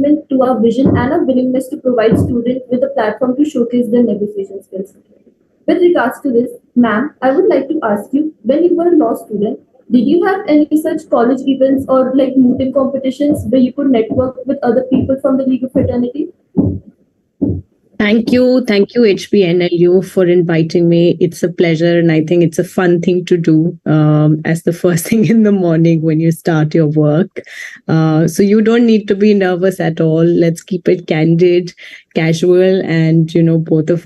testament to our vision and our willingness to provide students with a platform to showcase their negotiation skills. With regards to this, ma'am, I would like to ask you, when you were a law student, did you have any such college events or like mooting competitions where you could network with other people from the legal fraternity? Thank you, HPNLU, for inviting me. It's a pleasure, and I think it's a fun thing to do as the first thing in the morning when you start your work. So you don't need to be nervous at all. Let's keep it candid, casual, and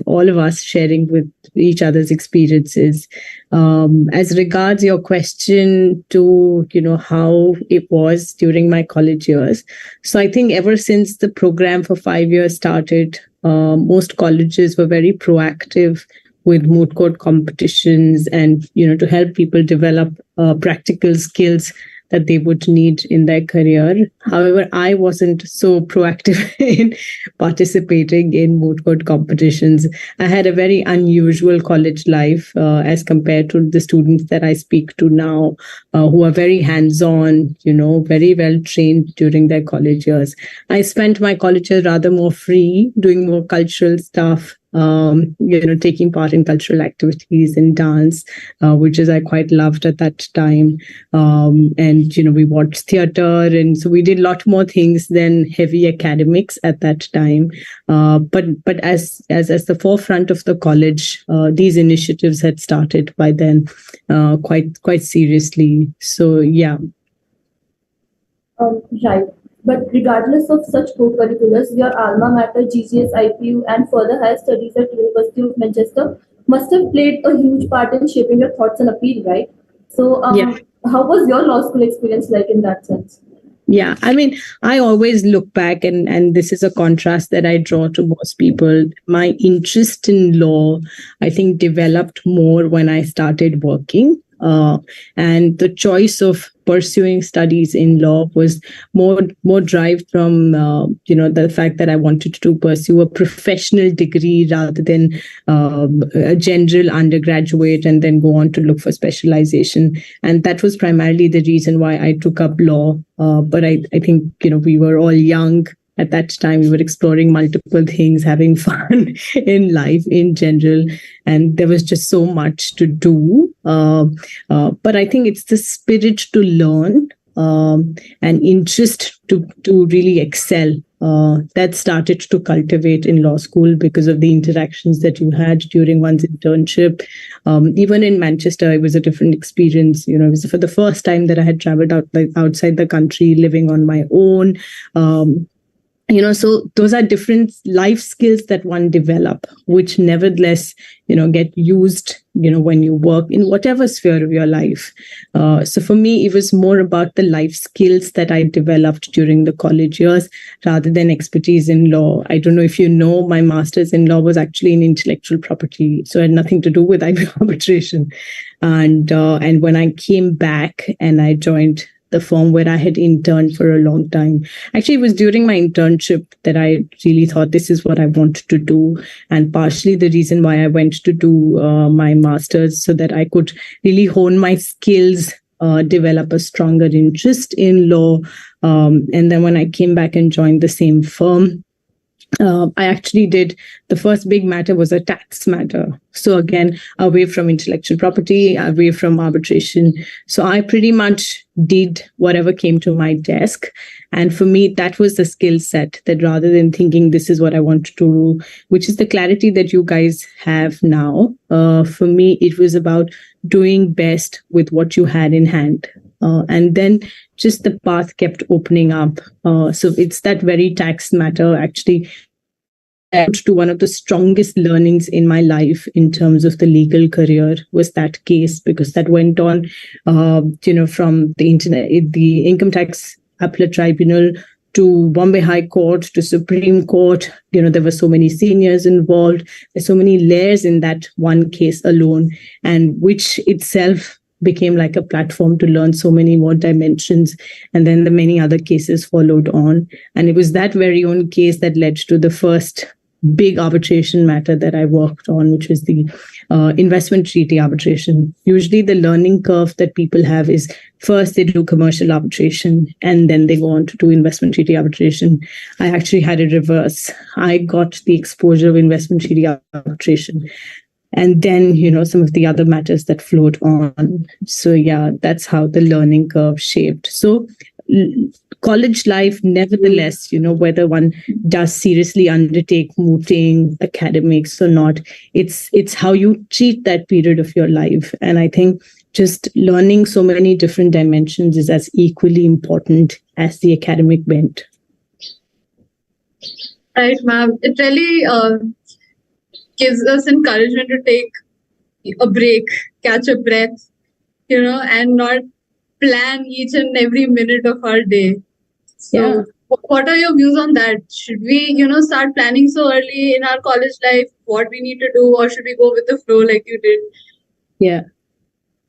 all of us sharing with each other's experiences. As regards your question to how it was during my college years, so I think ever since the program for 5 years started, most colleges were very proactive with moot court competitions and to help people develop practical skills that they would need in their career. However, I wasn't so proactive in participating in moot court competitions. I had a very unusual college life as compared to the students that I speak to now, who are very hands-on, very well trained during their college years. I spent my college years rather more free, doing more cultural stuff, taking part in cultural activities and dance, which is I quite loved at that time. And we watched theater, and so we did a lot more things than heavy academics at that time. But as the forefront of the college, these initiatives had started by then, quite seriously. So yeah. Right. But regardless of such co-curriculars, your alma mater, GGS, IPU, and further higher studies at University of Manchester must have played a huge part in shaping your thoughts and appeal, right? So, How was your law school experience like in that sense? Yeah, I mean, I always look back, and this is a contrast that I draw to most people. My interest in law, I think, developed more when I started working. And the choice of pursuing studies in law was more derived from the fact that I wanted to pursue a professional degree rather than a general undergraduate and then go on to look for specialization. And that was primarily the reason why I took up law. But I think we were all young. At that time, we were exploring multiple things, having fun in life in general, and there was just so much to do. But I think it's the spirit to learn and interest to really excel that started to cultivate in law school because of the interactions that you had during one's internship. Even in Manchester, it was a different experience. It was for the first time that I had traveled outside the country, living on my own. So those are different life skills that one develop, which nevertheless, get used, when you work in whatever sphere of your life. So for me, it was more about the life skills that I developed during the college years rather than expertise in law. I don't know if you know, my master's in law was actually in intellectual property. So it had nothing to do with IP arbitration. And when I came back and I joined the firm where I had interned for a long time. Actually, it was during my internship that I really thought this is what I wanted to do. And partially the reason why I went to do my master's so that I could really hone my skills, develop a stronger interest in law. And then when I came back and joined the same firm, I actually did, the first big matter was a tax matter. So again, away from intellectual property, away from arbitration. So I pretty much did whatever came to my desk. And for me, that was the skill set that rather than thinking this is what I want to do, which is the clarity that you guys have now. For me, it was about doing best with what you had in hand. And then just the path kept opening up. So it's that very tax matter actually to one of the strongest learnings in my life in terms of the legal career was that case, because that went on, from the Income Tax Appellate Tribunal to Bombay High Court to Supreme Court. There were so many seniors involved. There's so many layers in that one case alone, and which itself became like a platform to learn so many more dimensions. And then the many other cases followed on. And it was that very own case that led to the first big arbitration matter that I worked on, which was the investment treaty arbitration. Usually the learning curve that people have is first they do commercial arbitration and then they go on to do investment treaty arbitration. I actually had it reverse. I got the exposure of investment treaty arbitration and then, some of the other matters that flowed on. So yeah, that's how the learning curve shaped. So college life, nevertheless, whether one does seriously undertake mooting academics or not, it's how you treat that period of your life. And I think just learning so many different dimensions is as equally important as the academic bent. Right, ma'am. It really gives us encouragement to take a break, catch a breath, and not plan each and every minute of our day. So Yeah. What are your views on that? Should we, start planning so early in our college life what we need to do, or should we go with the flow like you did? Yeah.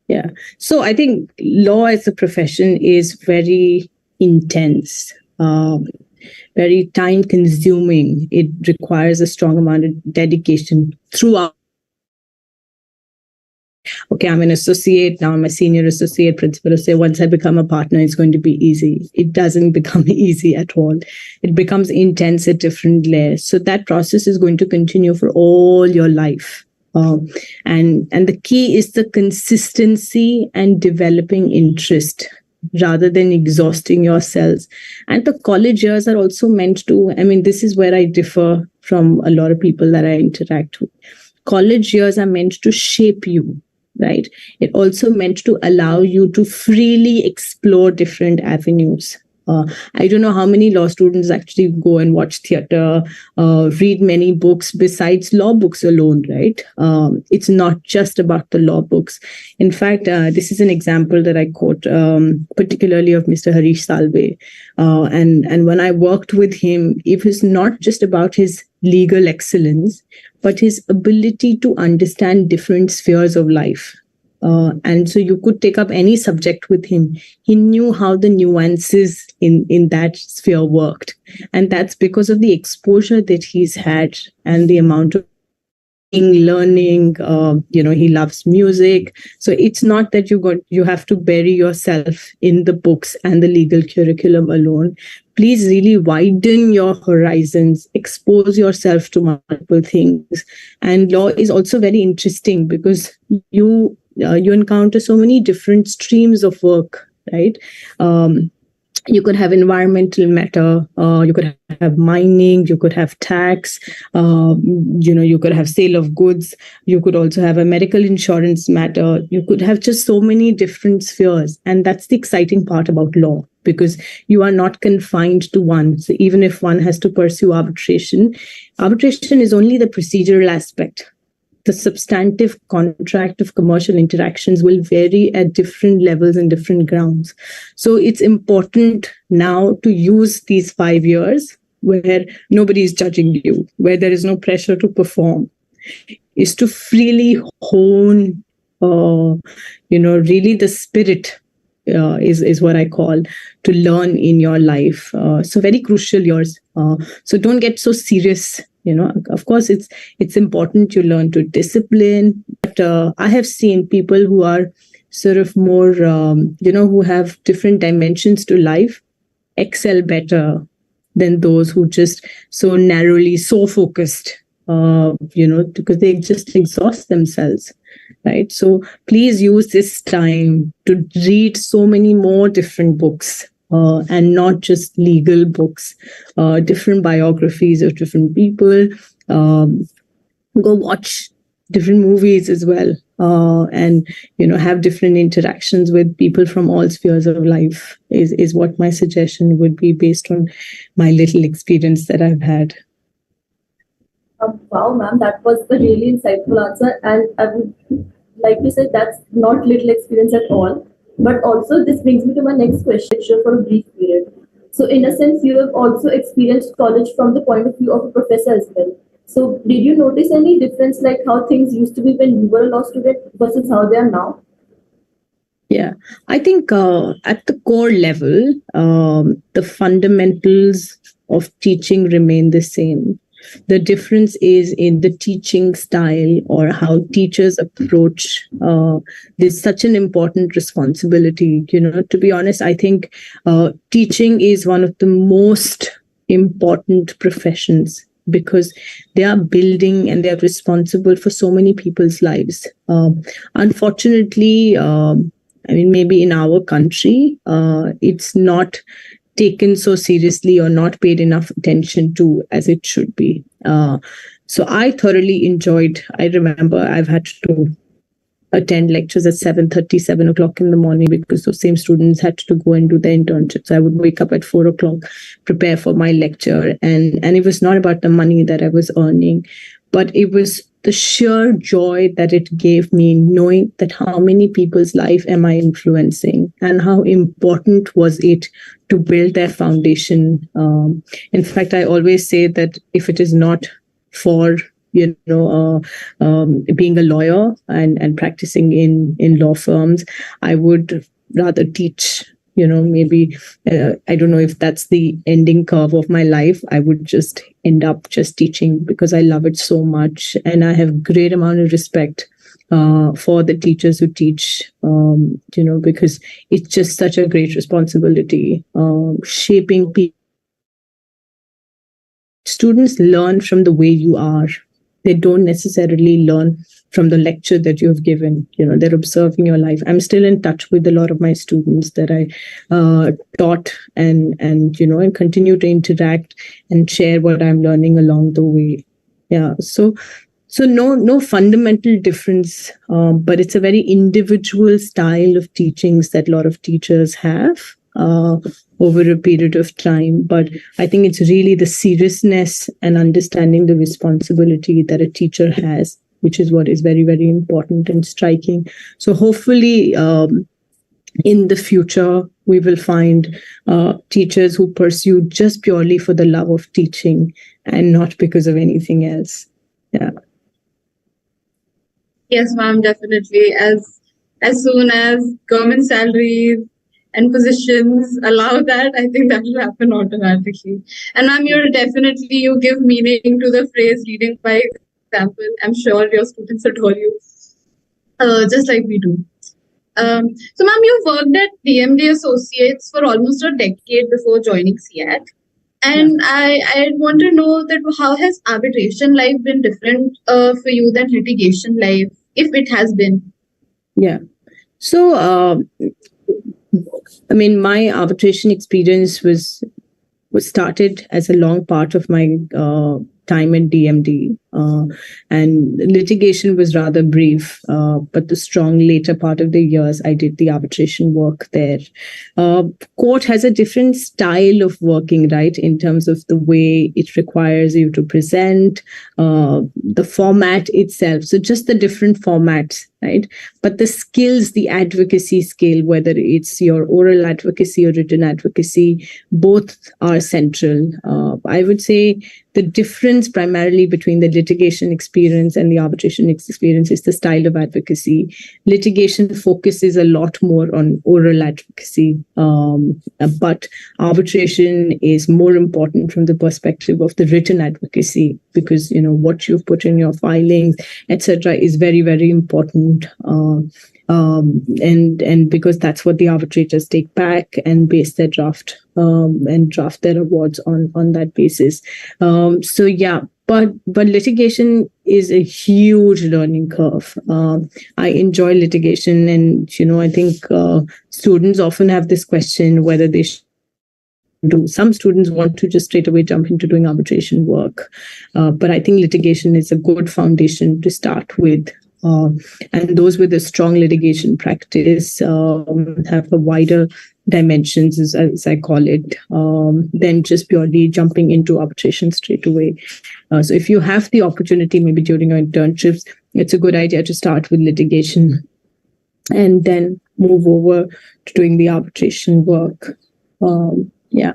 Yeah. So I think law as a profession is very intense, very time consuming. It requires a strong amount of dedication throughout. Okay, I'm an associate, now I'm a senior associate principal. Say once I become a partner, it's going to be easy. It doesn't become easy at all. It becomes intense at different layers. So that process is going to continue for all your life. And the key is the consistency and developing interest rather than exhausting yourselves. And the college years are also meant to, this is where I differ from a lot of people that I interact with. College years are meant to shape you, right? It also meant to allow you to freely explore different avenues. I don't know how many law students actually go and watch theater, read many books besides law books alone, right? It's not just about the law books. In fact, this is an example that I quote, particularly of Mr. Harish Salve. And when I worked with him, it was not just about his legal excellence, but his ability to understand different spheres of life. And so you could take up any subject with him. He knew how the nuances in that sphere worked. And that's because of the exposure that he's had and the amount of learning. He loves music. So it's not that you have to bury yourself in the books and the legal curriculum alone. Please really widen your horizons, expose yourself to multiple things. And law is also very interesting because you encounter so many different streams of work, right? You could have environmental matter, you could have mining, you could have tax, you could have sale of goods, you could also have a medical insurance matter, you could have just so many different spheres. And that's the exciting part about law, because you are not confined to one. So even if one has to pursue arbitration is only the procedural aspect. The substantive contract of commercial interactions will vary at different levels and different grounds. So it's important now to use these 5 years where nobody is judging you, where there is no pressure to perform, is to freely hone, really the spirit is what I call to learn in your life. So very crucial years. So don't get so serious. Of course, it's important you learn to discipline. But I have seen people who are sort of more, who have different dimensions to life, excel better than those who just so narrowly, so focused, because they just exhaust themselves, right? So please use this time to read so many more different books. And not just legal books, different biographies of different people. Go watch different movies as well, and have different interactions with people from all spheres of life. Is what my suggestion would be based on my little experience that I've had. Wow, ma'am, that was a really insightful answer, and I would like to say that's not little experience at all. But also, this brings me to my next question for a brief period. So, in a sense, you have also experienced college from the point of view of a professor as well. So, did you notice any difference, like how things used to be when you were a law student versus how they are now? Yeah, I think at the core level, the fundamentals of teaching remain the same. The difference is in the teaching style or how teachers approach this such an important responsibility. To be honest, I think teaching is one of the most important professions because they are building and they are responsible for so many people's lives. Unfortunately, maybe in our country, it's not taken so seriously or not paid enough attention to as it should be. So I thoroughly enjoyed. I remember I've had to attend lectures at 7:30, 7 o'clock in the morning because those same students had to go and do their internships. I would wake up at 4 o'clock, prepare for my lecture. And it was not about the money that I was earning, but it was the sheer joy that it gave me knowing that how many people's life am I influencing and how important was it to build their foundation. In fact, I always say that if it is not for being a lawyer and practicing in law firms, I would rather teach. Maybe I don't know if that's the ending curve of my life. I would just end up just teaching because I love it so much, and I have great amount of respect for the teachers who teach. Because it's just such a great responsibility, shaping people. Students learn from the way you are. They don't necessarily learn from the lecture that you have given. They're observing your life. I'm still in touch with a lot of my students that I taught and continue to interact and share what I'm learning along the way. Yeah. So no fundamental difference, but it's a very individual style of teachings that a lot of teachers have over a period of time. But I think it's really the seriousness and understanding the responsibility that a teacher has, which is what is very, very important and striking. So hopefully in the future, we will find teachers who pursue just purely for the love of teaching and not because of anything else. Yeah. Yes, ma'am, definitely. As soon as government salaries and positions allow that, I think that will happen automatically. And ma'am, you give meaning to the phrase leading by example. I'm sure your students adore you, just like we do. So ma'am, you worked at DMD Associates for almost a decade before joining CAD. And yeah. I want to know that how has arbitration life been different for you than litigation life, if it has been? Yeah. So, my arbitration experience was started as a long part of my time at DMD, and litigation was rather brief, but the strong later part of the years, I did the arbitration work there. Court has a different style of working, right, in terms of the way it requires you to present, the format itself. So just the different formats, right? But the skills, the advocacy skill, whether it's your oral advocacy or written advocacy, both are central. I would say the difference primarily between the litigation experience and the arbitration experience is the style of advocacy. Litigation focuses a lot more on oral advocacy, but arbitration is more important from the perspective of the written advocacy, because what you've put in your filings, etc., is very, very important. And because that's what the arbitrators take back and base their draft and draft their awards on that basis. So yeah, but litigation is a huge learning curve. I enjoy litigation, and I think students often have this question whether they do. Some students want to just straight away jump into doing arbitration work, but I think litigation is a good foundation to start with. And those with a strong litigation practice have a wider dimensions, as I call it, than just purely jumping into arbitration straight away. So if you have the opportunity, maybe during your internships, it's a good idea to start with litigation and then move over to doing the arbitration work. Yeah.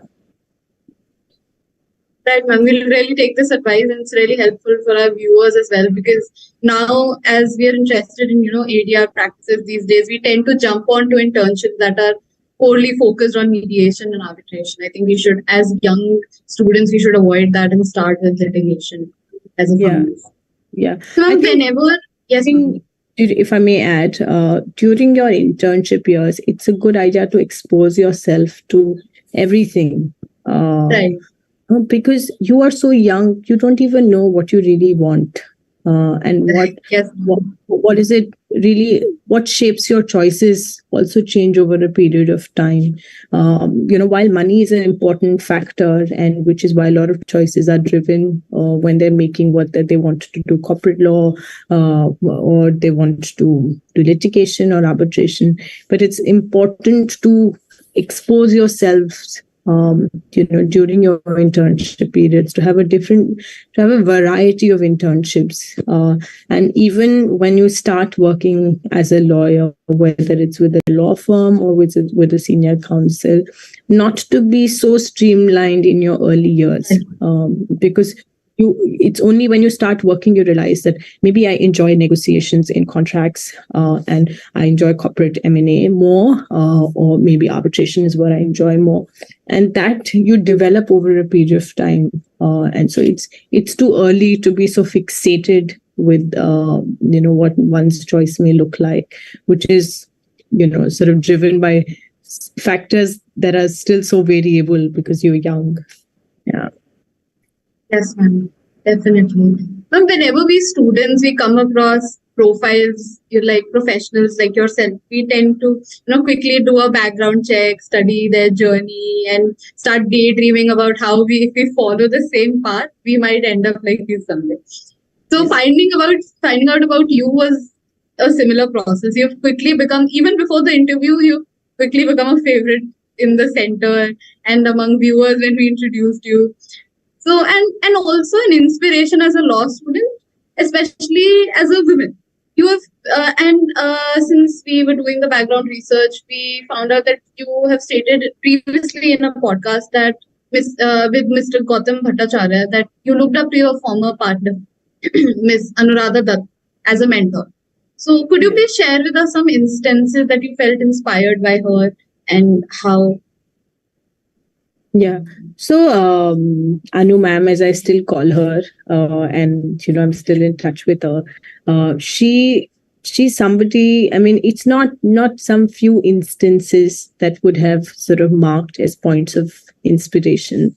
Right, ma'am. We'll really take this advice, and it's really helpful for our viewers as well, because now, as we are interested in ADR practices these days, we tend to jump onto internships that are only focused on mediation and arbitration. I think we should, as young students, we should avoid that and start with litigation as a Yeah. foundation. Yeah. So I think whenever, yes, ma'am. if I may add, during your internship years, it's a good idea to expose yourself to everything. Right. Because you are so young, you don't even know what you really want, and Yes. what is it really, what shapes your choices also change over a period of time. While money is an important factor, and which is why a lot of choices are driven when they're making what that they want to do, corporate law, or they want to do litigation or arbitration. But it's important to expose yourselves, during your internship periods, to have a variety of internships, and even when you start working as a lawyer, whether it's with a law firm or with a senior counsel, not to be so streamlined in your early years, because it's only when you start working you realize that maybe I enjoy negotiations in contracts, and I enjoy corporate M&A more, or maybe arbitration is what I enjoy more, and that you develop over a period of time. And so it's too early to be so fixated with what one's choice may look like, which is sort of driven by factors that are still so variable because you're young. Yeah. Yes, ma'am. Definitely. Ma'am, whenever we students, we come across profiles, you like professionals like yourself, we tend to, quickly do a background check, study their journey, and start daydreaming about how if we follow the same path, we might end up like you someday. So finding out about you was a similar process. You've quickly become, even before the interview, you quickly become a favorite in the center and among viewers when we introduced you. So and also an inspiration as a law student, especially as a woman. You have since we were doing the background research, we found out that you have stated previously in a podcast that with Mr. Gautam Bhattacharya that you looked up to your former partner, Miss Anuradha Dutt, as a mentor. So could you please share with us some instances that you felt inspired by her and how? Yeah. So, Anu ma'am, as I still call her, and I'm still in touch with her. She's somebody. I mean, it's not some few instances that would have sort of marked as points of inspiration,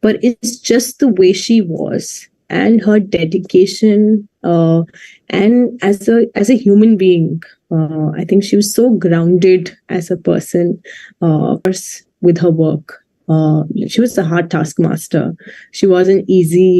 but it's just the way she was and her dedication, and as a human being. I think she was so grounded as a person, with her work. She was a hard taskmaster. She wasn't easy